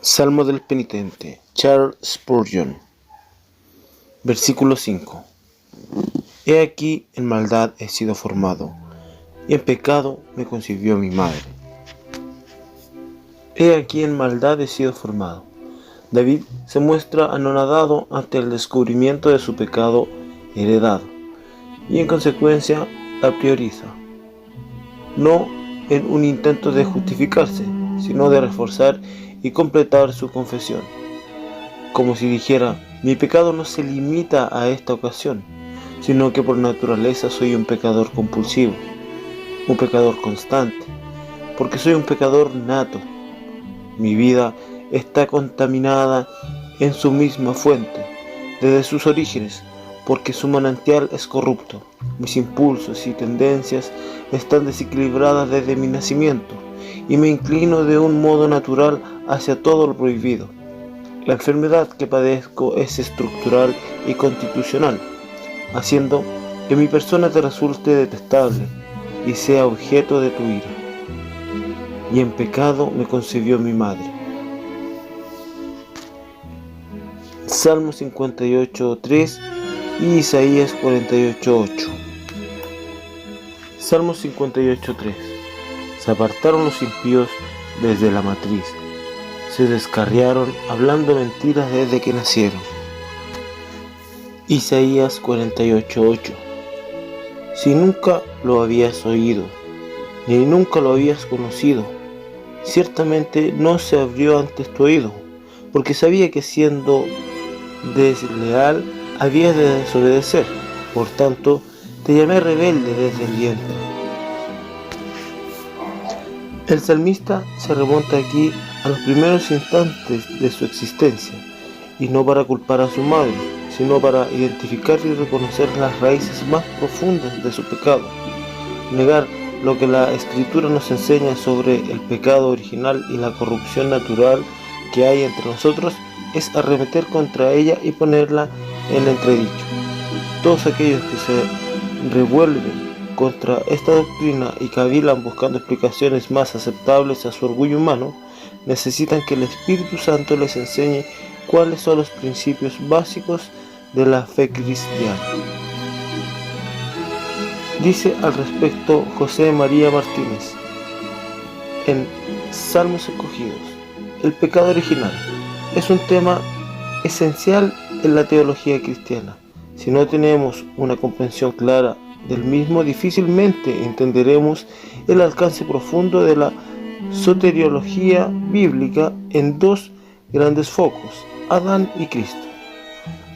Salmo del penitente, Charles Spurgeon. Versículo 5. He aquí en maldad he sido formado, y en pecado me concibió mi madre. He aquí en maldad he sido formado. David se muestra anonadado ante el descubrimiento de su pecado heredado, y en consecuencia la prioriza, no en un intento de justificarse, sino de reforzar y completar su confesión, como si dijera: mi pecado no se limita a esta ocasión, sino que por naturaleza soy un pecador compulsivo, un pecador constante, porque soy un pecador nato. Mi vida está contaminada en su misma fuente, desde sus orígenes, porque su manantial es corrupto. Mis impulsos y tendencias están desequilibradas desde mi nacimiento, y me inclino de un modo natural hacia todo lo prohibido. La enfermedad que padezco es estructural y constitucional, haciendo que mi persona te resulte detestable y sea objeto de tu ira. Y en pecado me concibió mi madre. Salmo 58:3 y Isaías 48:8. Salmo 58:3. Se apartaron los impíos desde la matriz, se descarriaron hablando mentiras desde que nacieron. Isaías 48:8. Si nunca lo habías oído, ni nunca lo habías conocido, ciertamente no se abrió antes tu oído, porque sabía que siendo desleal habías de desobedecer. Por tanto, te llamé rebelde desde el vientre. El salmista se remonta aquí a los primeros instantes de su existencia, y no para culpar a su madre, sino para identificar y reconocer las raíces más profundas de su pecado. Negar lo que la Escritura nos enseña sobre el pecado original y la corrupción natural que hay entre nosotros es arremeter contra ella y ponerla en entredicho. Todos aquellos que se revuelven contra esta doctrina y cavilan buscando explicaciones más aceptables a su orgullo humano, necesitan que el Espíritu Santo les enseñe cuáles son los principios básicos de la fe cristiana. Dice al respecto José María Martínez en Salmos Escogidos: el pecado original es un tema esencial en la teología cristiana. Si no tenemos una comprensión clara del mismo, difícilmente entenderemos el alcance profundo de la soteriología bíblica en dos grandes focos: Adán y Cristo.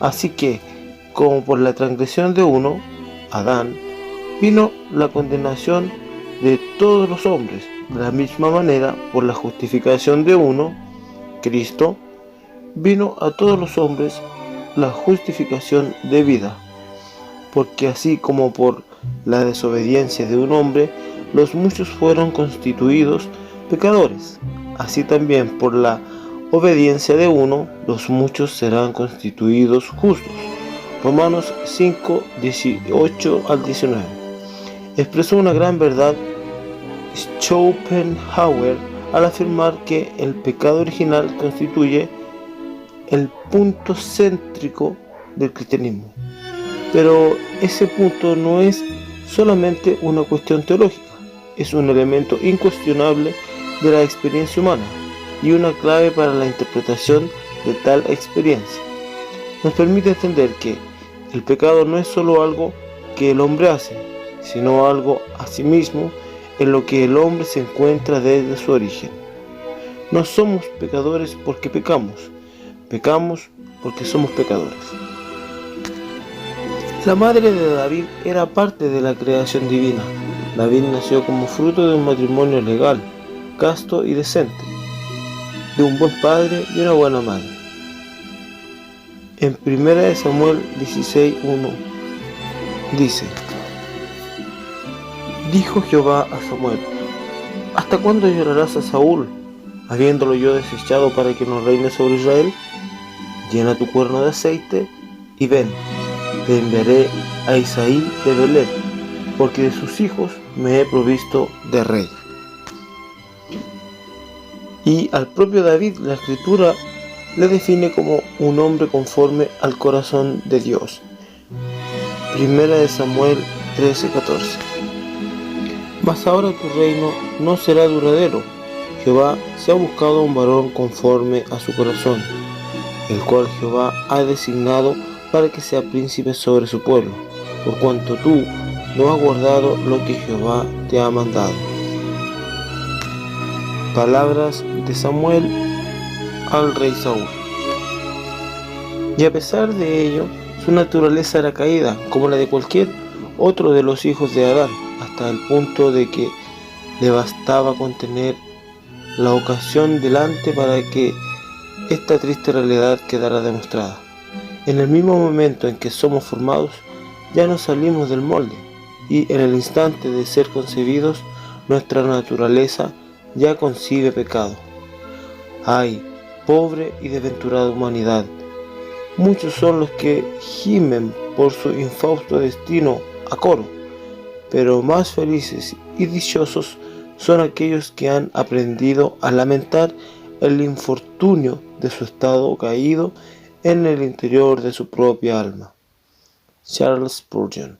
Así que, como por la transgresión de uno, Adán, vino la condenación de todos los hombres, de la misma manera, por la justificación de uno, Cristo, vino a todos los hombres la justificación de vida. Porque así como por la desobediencia de un hombre, los muchos fueron constituidos pecadores, así también por la obediencia de uno, los muchos serán constituidos justos. Romanos 5:18 al 19. Expresó una gran verdad Schopenhauer al afirmar que el pecado original constituye el punto céntrico del cristianismo. Pero ese punto no es solamente una cuestión teológica, es un elemento incuestionable de la experiencia humana y una clave para la interpretación de tal experiencia. Nos permite entender que el pecado no es solo algo que el hombre hace, sino algo a sí mismo en lo que el hombre se encuentra desde su origen. No somos pecadores porque pecamos, pecamos porque somos pecadores. La madre de David era parte de la creación divina. David nació como fruto de un matrimonio legal, casto y decente, de un buen padre y una buena madre. En 1 Samuel 16:1 dice: dijo Jehová a Samuel: ¿hasta cuándo llorarás a Saúl, habiéndolo yo desechado para que no reine sobre Israel? Llena tu cuerno de aceite y ven, te enviaré a Isaí de Belén, porque de sus hijos me he provisto de rey. Y al propio David la Escritura le define como un hombre conforme al corazón de Dios. Primera de Samuel 13:14. Mas ahora tu reino no será duradero. Jehová se ha buscado un varón conforme a su corazón, el cual Jehová ha designado para que sea príncipe sobre su pueblo, por cuanto tú no has guardado lo que Jehová te ha mandado. Palabras de Samuel al rey Saúl. Y a pesar de ello, su naturaleza era caída, como la de cualquier otro de los hijos de Adán, hasta el punto de que le bastaba con tener la ocasión delante para que esta triste realidad quedara demostrada. En el mismo momento en que somos formados, ya no salimos del molde, y en el instante de ser concebidos, nuestra naturaleza ya concibe pecado. ¡Ay, pobre y desventurada humanidad! Muchos son los que gimen por su infausto destino a coro, pero más felices y dichosos son aquellos que han aprendido a lamentar el infortunio de su estado caído en el interior de su propia alma. Charles Spurgeon.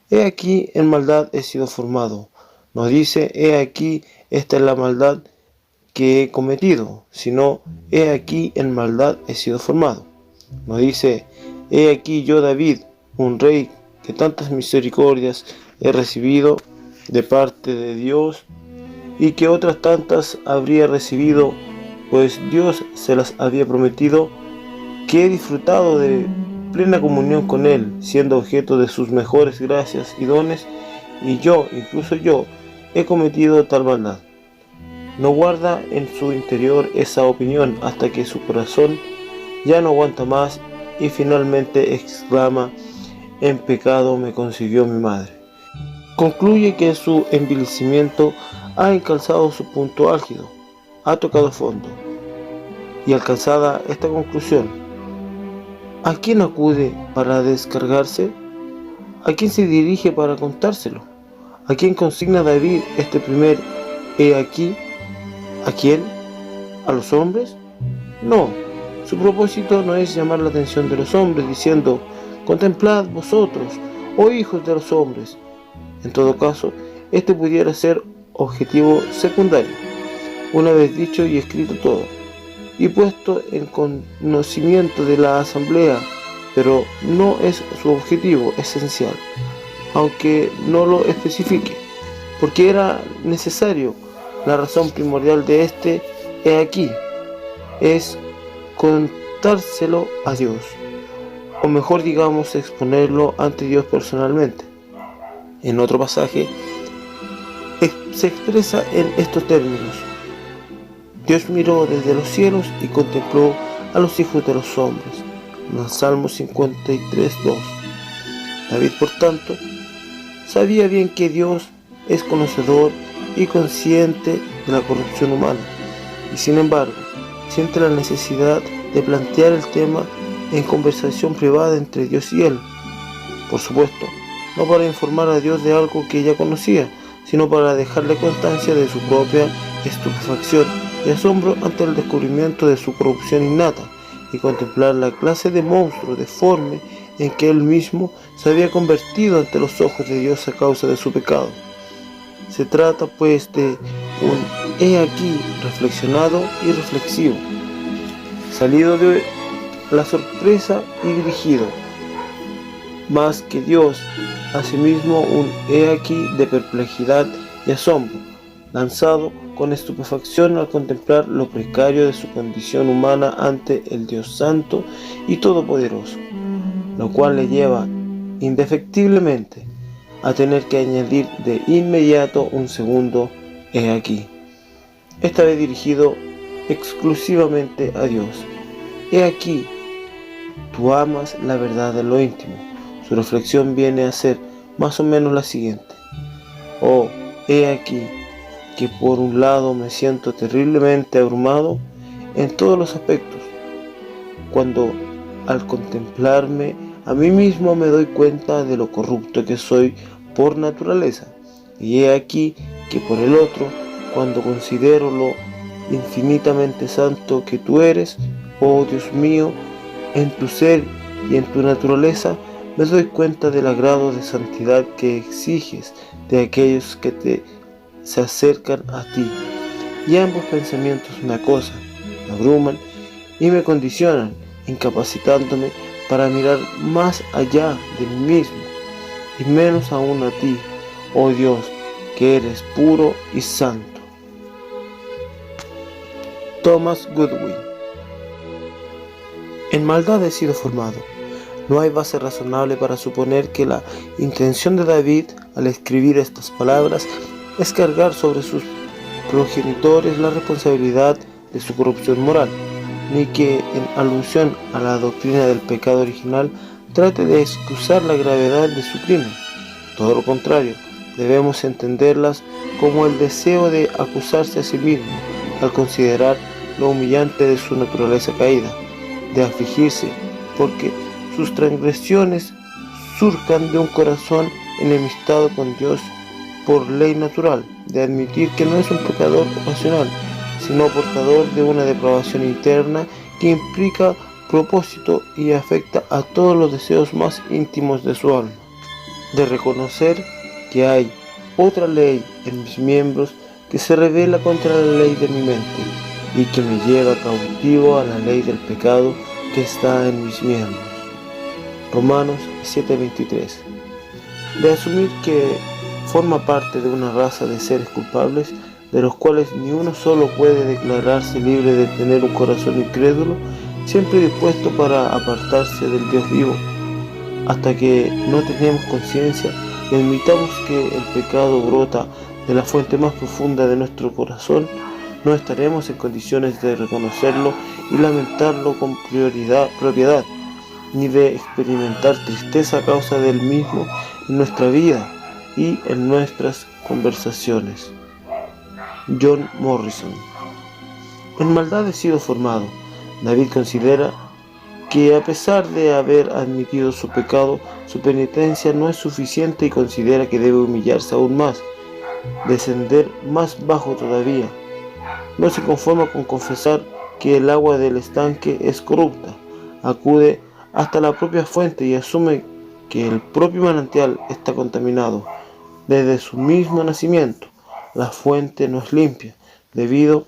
He aquí en maldad he sido formado. No dice, he aquí esta es la maldad que he cometido, sino, he aquí en maldad he sido formado. No dice, he aquí yo David, un rey que tantas misericordias he recibido de parte de Dios y que otras tantas habría recibido, pues Dios se las había prometido, que he disfrutado de plena comunión con Él, siendo objeto de sus mejores gracias y dones, y yo, incluso yo, he cometido tal maldad. No guarda en su interior esa opinión hasta que su corazón ya no aguanta más y finalmente exclama, en pecado me concibió mi madre. Concluye que su envilecimiento ha alcanzado su punto álgido, ha tocado fondo, y alcanzada esta conclusión, ¿a quién acude para descargarse? ¿A quién se dirige para contárselo? ¿A quién consigna David este primer he aquí? ¿A quién? ¿A los hombres? No, su propósito no es llamar la atención de los hombres diciendo, contemplad vosotros, oh hijos de los hombres. En todo caso, este pudiera ser objetivo secundario, una vez dicho y escrito todo, y puesto en conocimiento de la asamblea, pero no es su objetivo esencial, aunque no lo especifique, porque era necesario. La razón primordial de este he aquí es contárselo a Dios, o mejor digamos exponerlo ante Dios personalmente. En otro pasaje se expresa en estos términos: Dios miró desde los cielos y contempló a los hijos de los hombres. En el Salmo 53:2. David, por tanto, sabía bien que Dios es conocedor y consciente de la corrupción humana, y sin embargo siente la necesidad de plantear el tema en conversación privada entre Dios y él. Por supuesto, no para informar a Dios de algo que ya conocía, sino para dejarle constancia de su propia estupefacción y asombro ante el descubrimiento de su corrupción innata, y contemplar la clase de monstruo deforme en que él mismo se había convertido ante los ojos de Dios a causa de su pecado. Se trata pues de un he aquí reflexionado y reflexivo, salido de la sorpresa y dirigido, más que Dios, asimismo un he aquí de perplejidad y asombro, lanzado con estupefacción al contemplar lo precario de su condición humana ante el Dios Santo y Todopoderoso, lo cual le lleva indefectiblemente a tener que añadir de inmediato un segundo he aquí, esta vez dirigido exclusivamente a Dios. He aquí, tú amas la verdad de lo íntimo. Su reflexión viene a ser más o menos la siguiente: oh, he aquí que por un lado me siento terriblemente abrumado en todos los aspectos, cuando al contemplarme a mí mismo me doy cuenta de lo corrupto que soy por naturaleza, y he aquí que por el otro, cuando considero lo infinitamente santo que tú eres, oh Dios mío, en tu ser y en tu naturaleza, me doy cuenta del grado de santidad que exiges de aquellos que se acercan a ti. Y ambos pensamientos me acosan, me abruman y me condicionan, incapacitándome para mirar más allá de mí mismo y menos aún a ti, oh Dios, que eres puro y santo. Thomas Goodwin. En maldad he sido formado. No hay base razonable para suponer que la intención de David al escribir estas palabras es cargar sobre sus progenitores la responsabilidad de su corrupción moral, ni que en alusión a la doctrina del pecado original trate de excusar la gravedad de su crimen. Todo lo contrario, debemos entenderlas como el deseo de acusarse a sí mismo al considerar lo humillante de su naturaleza caída, de afligirse porque sus transgresiones surcan de un corazón enemistado con Dios por ley natural, de admitir que no es un pecador ocasional, sino portador de una depravación interna que implica propósito y afecta a todos los deseos más íntimos de su alma, de reconocer que hay otra ley en mis miembros que se revela contra la ley de mi mente y que me lleva cautivo a la ley del pecado que está en mis miembros. Romanos 7:23. De asumir que forma parte de una raza de seres culpables, de los cuales ni uno solo puede declararse libre de tener un corazón incrédulo, siempre dispuesto para apartarse del Dios vivo, hasta que no tenemos conciencia y admitamos que el pecado brota de la fuente más profunda de nuestro corazón, no estaremos en condiciones de reconocerlo y lamentarlo con propiedad, ni de experimentar tristeza a causa del mismo en nuestra vida y en nuestras conversaciones. John Morrison. En maldad he sido formado. David considera que a pesar de haber admitido su pecado, su penitencia no es suficiente y considera que debe humillarse aún más, descender más bajo todavía. No se conforma con confesar que el agua del estanque es corrupta, acude hasta la propia fuente y asume que el propio manantial está contaminado. Desde su mismo nacimiento, la fuente no es limpia, debido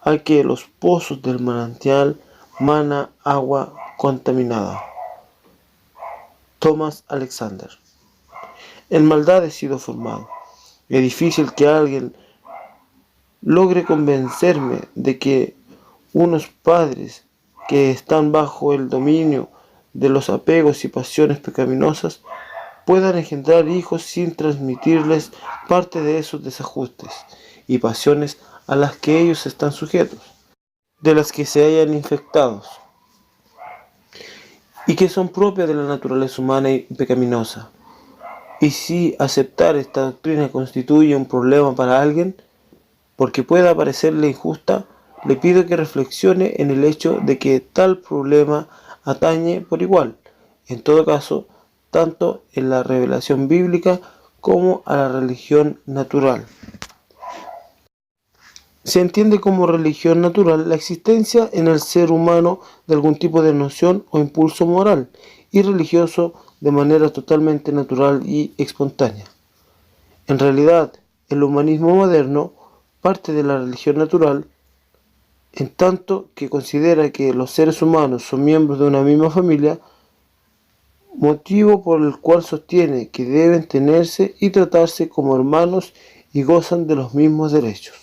a que los pozos del manantial mana agua contaminada. Thomas Alexander. En maldad he sido formado. Es difícil que alguien logre convencerme de que unos padres que están bajo el dominio de los apegos y pasiones pecaminosas puedan engendrar hijos sin transmitirles parte de esos desajustes y pasiones a las que ellos están sujetos, de las que se hayan infectados y que son propias de la naturaleza humana y pecaminosa. Y si aceptar esta doctrina constituye un problema para alguien, porque pueda parecerle injusta, le pido que reflexione en el hecho de que tal problema atañe por igual, en todo caso, tanto en la revelación bíblica como a la religión natural. Se entiende como religión natural la existencia en el ser humano de algún tipo de noción o impulso moral y religioso de manera totalmente natural y espontánea. En realidad, el humanismo moderno parte de la religión natural, en tanto que considera que los seres humanos son miembros de una misma familia, motivo por el cual sostiene que deben tenerse y tratarse como hermanos y gozan de los mismos derechos.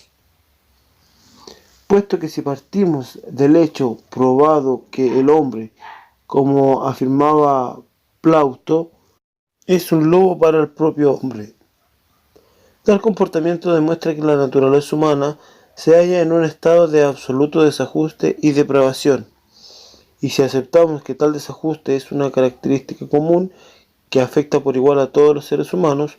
Puesto que si partimos del hecho probado que el hombre, como afirmaba Plauto, es un lobo para el propio hombre, tal comportamiento demuestra que la naturaleza humana se halla en un estado de absoluto desajuste y depravación. Y si aceptamos que tal desajuste es una característica común que afecta por igual a todos los seres humanos,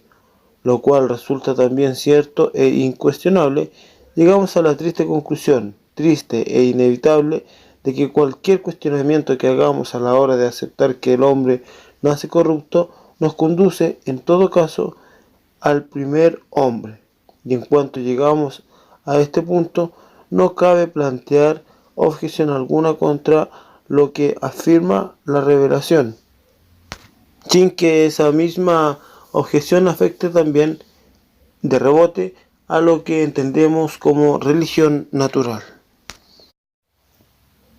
lo cual resulta también cierto e incuestionable, llegamos a la triste conclusión, triste e inevitable, de que cualquier cuestionamiento que hagamos a la hora de aceptar que el hombre nace corrupto nos conduce, en todo caso, al primer hombre. Y en cuanto llegamos a este punto, no cabe plantear objeción alguna contra lo que afirma la revelación, sin que esa misma objeción afecte también de rebote a lo que entendemos como religión natural.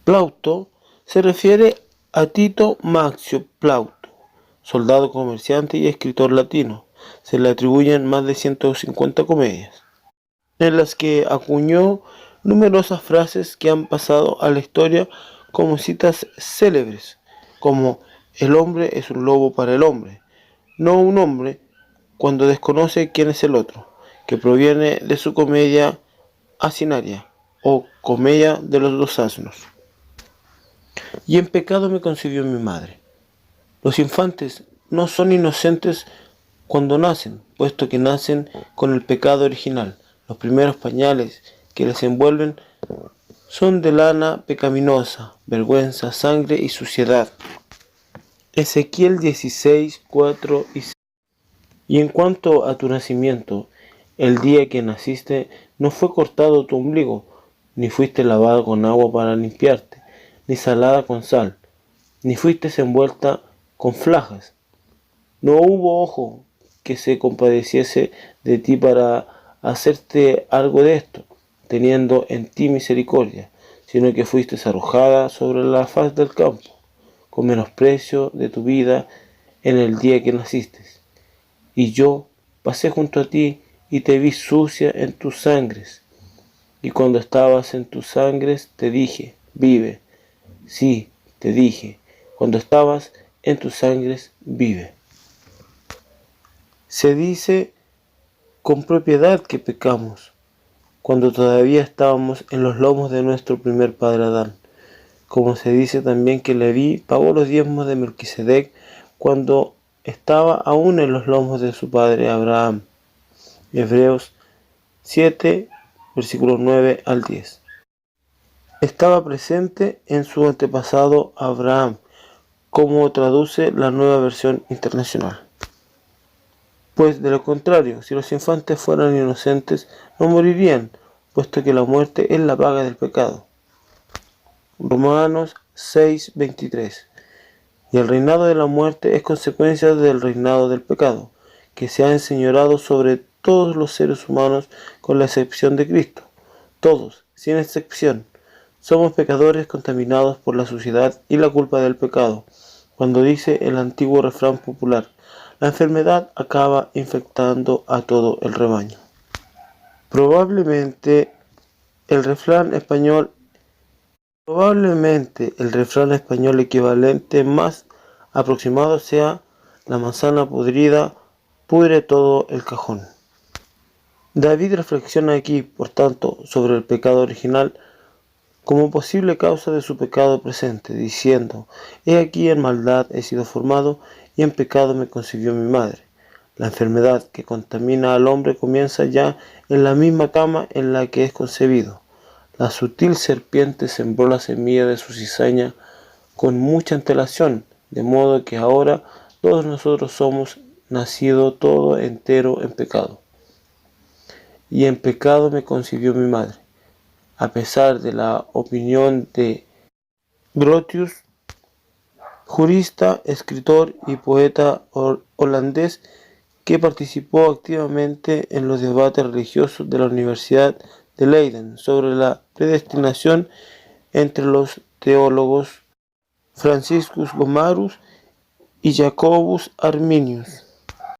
Plauto se refiere a Tito Maxio Plauto, soldado, comerciante y escritor latino. Se le atribuyen más de 150 comedias, en las que acuñó numerosas frases que han pasado a la historia como citas célebres, como "el hombre es un lobo para el hombre, no un hombre cuando desconoce quién es el otro", que proviene de su comedia Asinaria o Comedia de los dos asnos. Y en pecado me concibió mi madre. Los infantes no son inocentes cuando nacen, puesto que nacen con el pecado original. Los primeros pañales que les envuelven son de lana pecaminosa, vergüenza, sangre y suciedad. Ezequiel 16, 4 y 6. Y en cuanto a tu nacimiento, el día que naciste, no fue cortado tu ombligo, ni fuiste lavado con agua para limpiarte, ni salada con sal, ni fuiste envuelta con flajas. No hubo ojo que se compadeciese de ti para hacerte algo de esto, teniendo en ti misericordia, sino que fuiste arrojada sobre la faz del campo, con menosprecio de tu vida en el día que naciste. Y yo pasé junto a ti y te vi sucia en tus sangres. Y cuando estabas en tus sangres te dije, vive. Sí, te dije, cuando estabas en tus sangres, vive. Se dice con propiedad que pecamos, cuando todavía estábamos en los lomos de nuestro primer padre Adán. Como se dice también que Leví pagó los diezmos de Melquisedec cuando estaba aún en los lomos de su padre Abraham. Hebreos 7, versículos 9 al 10. Estaba presente en su antepasado Abraham, como traduce la Nueva Versión Internacional. Pues de lo contrario, si los infantes fueran inocentes, no morirían, puesto que la muerte es la paga del pecado. Romanos 6, 23. Y el reinado de la muerte es consecuencia del reinado del pecado, que se ha enseñoreado sobre todos los seres humanos con la excepción de Cristo. Todos, sin excepción, somos pecadores contaminados por la suciedad y la culpa del pecado. Cuando dice el antiguo refrán popular, la enfermedad acaba infectando a todo el rebaño. Probablemente el refrán español equivalente más aproximado sea la manzana podrida pudre todo el cajón. David reflexiona aquí, por tanto, sobre el pecado original como posible causa de su pecado presente, diciendo, he aquí en maldad he sido formado y en pecado me concibió mi madre. La enfermedad que contamina al hombre comienza ya en la misma cama en la que es concebido. La sutil serpiente sembró la semilla de su cizaña con mucha antelación, de modo que ahora todos nosotros somos nacido todo entero en pecado. Y en pecado me concibió mi madre. A pesar de la opinión de Grotius, jurista, escritor y poeta holandés que participó activamente en los debates religiosos de la Universidad de Leiden sobre la predestinación entre los teólogos Franciscus Gomarus y Jacobus Arminius.